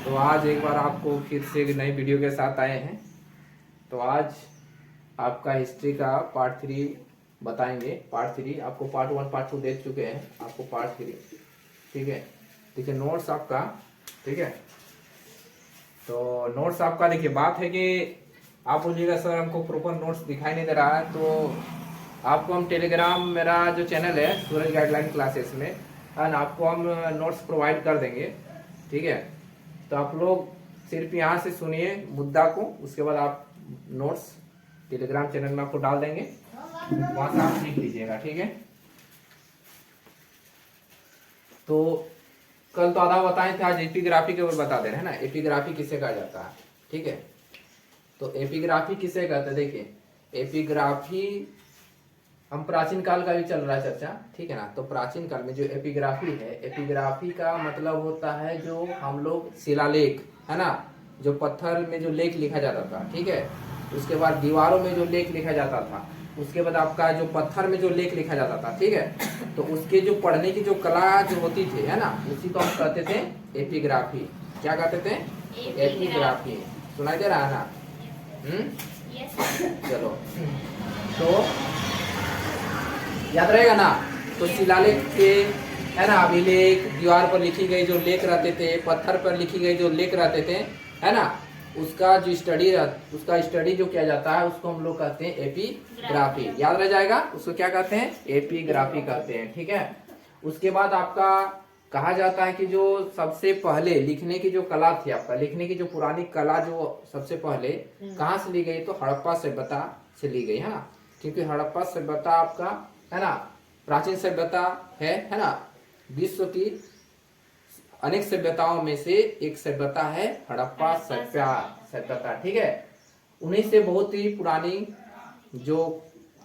तो आज एक बार आपको फिर से एक नई वीडियो के साथ आए हैं। तो आज आपका हिस्ट्री का पार्ट 3 बताएंगे। पार्ट 3 आपको पार्ट 1 पार्ट 2 दे चुके हैं, आपको पार्ट 3 ठीक है। देखिए नोट्स आपका, ठीक है। तो नोट्स आपका देखिए, बात है कि आप बोलिएगा सर हमको प्रॉपर नोट्स दिखाई नहीं दे रहा है, तो आपको हम टेलीग्राम, मेरा जो चैनल है सूरज गाइडलाइन क्लासेस में, है ना, आपको हम नोट्स प्रोवाइड कर देंगे, ठीक है। तो आप लोग सिर्फ यहाँ से सुनिए मुद्दा को, उसके बाद आप नोट्स टेलीग्राम चैनल में आपको डाल देंगे, वहां से आप लिख लीजिएगा, ठीक है। तो कल तो आधा बताए थे, आज एपिग्राफी के ऊपर बता दे रहे हैं ना, एपिग्राफी किसे कहा जाता है, ठीक है। तो एपिग्राफी किसे कहते हैं, देखिए एपिग्राफी हम प्राचीन काल का भी चल रहा है चर्चा, ठीक है ना। तो प्राचीन काल में जो एपिग्राफी है, एपिग्राफी का मतलब होता है जो हम लोग शिलालेख, है ना, जो पत्थर में जो लेख लिखा जाता था, ठीक है। उसके बाद दीवारों में जो लेख लिखा जाता था, उसके बाद आपका जो पत्थर में जो लेख लिखा जाता था, ठीक है। तो उसके जो पढ़ने की जो कला जो होती थी, है ना, उसी को हम कहते थे एपिग्राफी। क्या कहते थे? एपिग्राफी। सुनाई दे रहा है ना? चलो, तो याद रहेगा ना। तो शिलालेख के, है ना, अभिलेख, दीवार पर लिखी गई जो लेख रहते थे, पत्थर पर लिखी गई जो लेख रहते थे, है ना, उसका जो स्टडी जो किया जाता है उसको हम लोग कहते हैं एपिग्राफी। याद रह जाएगा, उसको क्या कहते हैं? एपिग्राफी कहते हैं, ठीक है। उसके बाद आपका कहा जाता है कि जो सबसे पहले लिखने की जो कला थी, आपका लिखने की जो पुरानी कला जो सबसे पहले कहाँ से ली गई, तो हड़प्पा सभ्यता से ली गई, है ना। क्योंकि हड़प्पा सभ्यता आपका, है ना, प्राचीन सभ्यता है ना। विश्व की अनेक सभ्यताओं में से एक सभ्यता है हड़प्पा सभ्यता, ठीक है। उन्हीं से बहुत ही पुरानी जो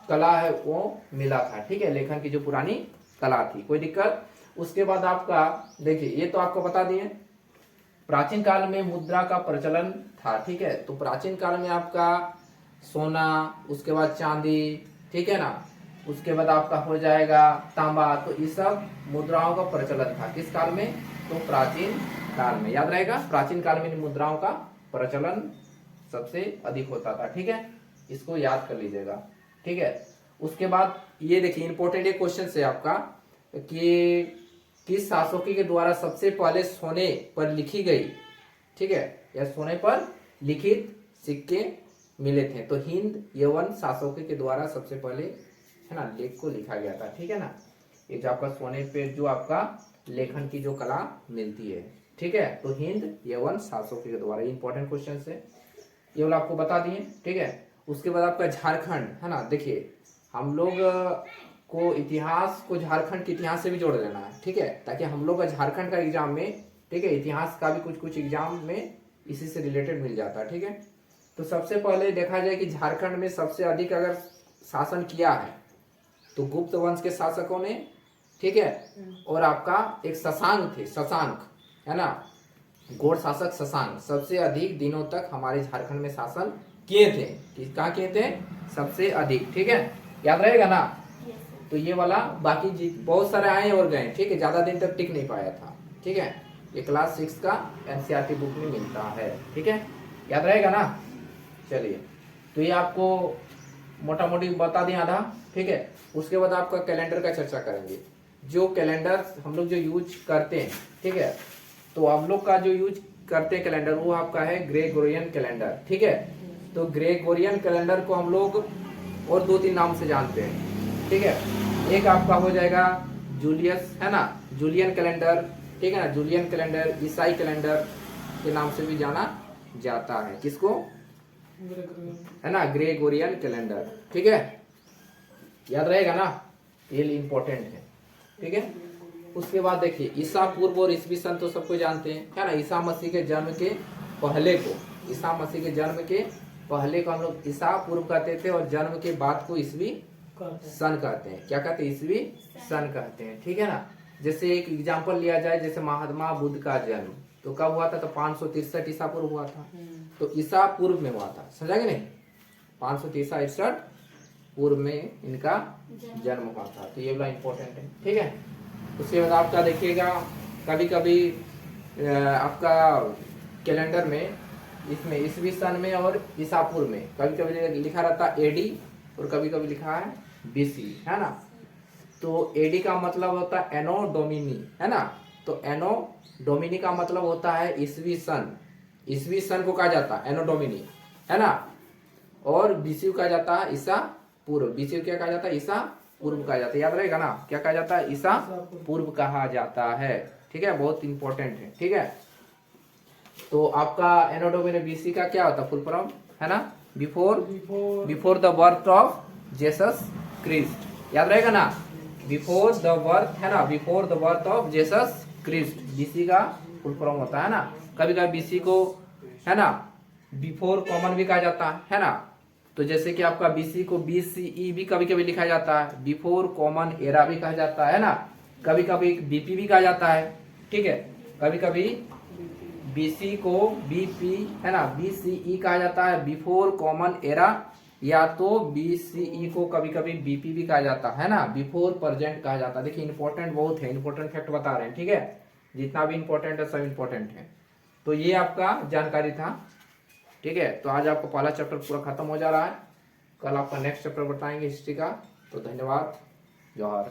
कला है वो मिला था, ठीक है, लेखन की जो पुरानी कला थी, कोई दिक्कत। उसके बाद आपका देखिए, ये तो आपको बता दिए, प्राचीन काल में मुद्रा का प्रचलन था, ठीक है। तो प्राचीन काल में आपका सोना, उसके बाद चांदी, ठीक है ना, उसके बाद आपका हो जाएगा तांबा। तो ये सब मुद्राओं का प्रचलन था किस काल में? तो प्राचीन काल में। याद रहेगा, प्राचीन काल में मुद्राओं का प्रचलन सबसे अधिक होता था, ठीक है। इसको याद कर लीजिएगा, ठीक है। उसके बाद ये देखिए इंपॉर्टेंट एक क्वेश्चन है आपका कि किस शासकों के द्वारा सबसे पहले सोने पर लिखी गई, ठीक है, या सोने पर लिखित सिक्के मिले थे। तो हिंद यवन शासकों के द्वारा सबसे पहले, है ना, लेख को लिखा गया था, ठीक है ना। ये जो आपका सोने पे जो आपका लेखन की जो कला मिलती है, ठीक है। तो हिंद यवन शासकों के द्वारा, इंपॉर्टेंट क्वेश्चन है, ये वाला आपको बता दिए, ठीक है। उसके बाद आपका झारखंड, है ना, देखिए हम लोग को इतिहास को झारखंड के इतिहास से भी जोड़ देना है, ठीक है, ताकि हम लोग का झारखंड का एग्जाम में, ठीक है, इतिहास का भी कुछ एग्जाम में इसी से रिलेटेड मिल जाता है, ठीक है। तो सबसे पहले देखा जाए कि झारखंड में सबसे अधिक अगर शासन किया है तो गुप्त वंश के शासकों ने, ठीक है। और आपका एक शशांक थे, शशांक, है ना, गौड़ शासक शशांक सबसे अधिक दिनों तक हमारे झारखंड में शासन किए थे। कहाँ किए थे? सबसे अधिक, ठीक है, याद रहेगा ना। तो ये वाला बाकी बहुत सारे आए और गए, ठीक है, ज्यादा दिन तक टिक नहीं पाया था, ठीक है। ये क्लास 6 का एनसीईआरटी बुक में मिलता है, ठीक है, याद रहेगा ना। चलिए, तो ये आपको मोटा मोटी बता दें आधा, ठीक है। उसके बाद आपका कैलेंडर का चर्चा करेंगे। जो कैलेंडर हम लोग जो यूज करते हैं, ठीक है, तो हम लोग का जो यूज करते हैं कैलेंडर, वो आपका है ग्रेगोरियन कैलेंडर, ठीक है। तो ग्रेगोरियन कैलेंडर को हम लोग और 2-3 नाम से जानते हैं, ठीक है। एक आपका हो जाएगा जूलियस, है ना, जूलियन कैलेंडर, ठीक है ना। जूलियन कैलेंडर ईसाई कैलेंडर के नाम से भी जाना जाता है। किसको? है ना, ग्रेगोरियन कैलेंडर, ठीक है, याद रहेगा ना, ये इंपॉर्टेंट है, ठीक है। उसके बाद देखिए ईसा पूर्व और ईसवी सन तो सबको जानते हैं, है ना। ईसा मसीह के जन्म के पहले को, ईसा मसीह के जन्म के पहले को हम लोग ईसा पूर्व कहते थे, और जन्म के बाद को ईसवी सन कहते हैं। क्या कहते हैं? ईसवी सन कहते हैं, ठीक है ना। जैसे एक एग्जाम्पल लिया जाए, जैसे महात्मा बुद्ध का जन्म तो कब हुआ था? तो 563 ईसा पूर्व हुआ था। तो ईसा पूर्व में हुआ था, समझा कि नहीं? 563 पूर्व में इनका जन्म हुआ था। तो ये वाला इंपॉर्टेंट है, ठीक है। उसके बाद आपका देखिएगा कभी कभी आपका कैलेंडर में, इसमें ईसवी सन में और ईसापुर में कभी कभी लिखा रहता है एडी और कभी कभी लिखा है बीसी, है ना। तो एडी का मतलब होता है एनो डोमिनी, है ना। तो एनो डोमिनी का मतलब होता है ईसवी सन, ईसवी सन को कहा जाता है एनो डोमिनी, है ना। और बीसी कहा जाता है ईसा पूर्व, बीसी क्या कहा जाता है, ईसा पूर्व कहा जाता है, याद रहेगा ना, क्या कहा जाता है, ईसा पूर्व कहा जाता है, ठीक है, बहुत इंपॉर्टेंट है, ठीक है। तो आपका एनो डोमिनी बीसी का क्या होता है फुल फॉर्म, है ना, before the birth of Jesus Christ, याद रहेगा ना, बिफोर द बर्थ, है ना, before the birth of Jesus Christ, BC का फुल फॉर्म होता है ना। कभी कभी बीसी को, है ना, बिफोर कॉमन भी कहा जाता है ना। तो जैसे कि आपका बीसी को बीसीई भी कभी कभी लिखा जाता है, बिफोर कॉमन एरा भी कहा जाता है ना, कभी कभी बीपी भी कहा जाता है, ठीक है। कभी कभी बीसी को बीपी, है ना, बीसीई कहा जाता है, बिफोर कॉमन एरा, या तो बीसीई को कभी कभी बीपी भी कहा जाता है ना, बिफोर प्रेजेंट कहा जाता है। देखिए इंपॉर्टेंट बहुत है, इंपॉर्टेंट फैक्ट बता रहे हैं, ठीक है, जितना भी इंपॉर्टेंट है सब इंपॉर्टेंट है। तो ये आपका जानकारी था, ठीक है। तो आज आपका पहला चैप्टर पूरा खत्म हो जा रहा है, कल आपका नेक्स्ट चैप्टर बताएंगे हिस्ट्री का। तो धन्यवाद, जौहर।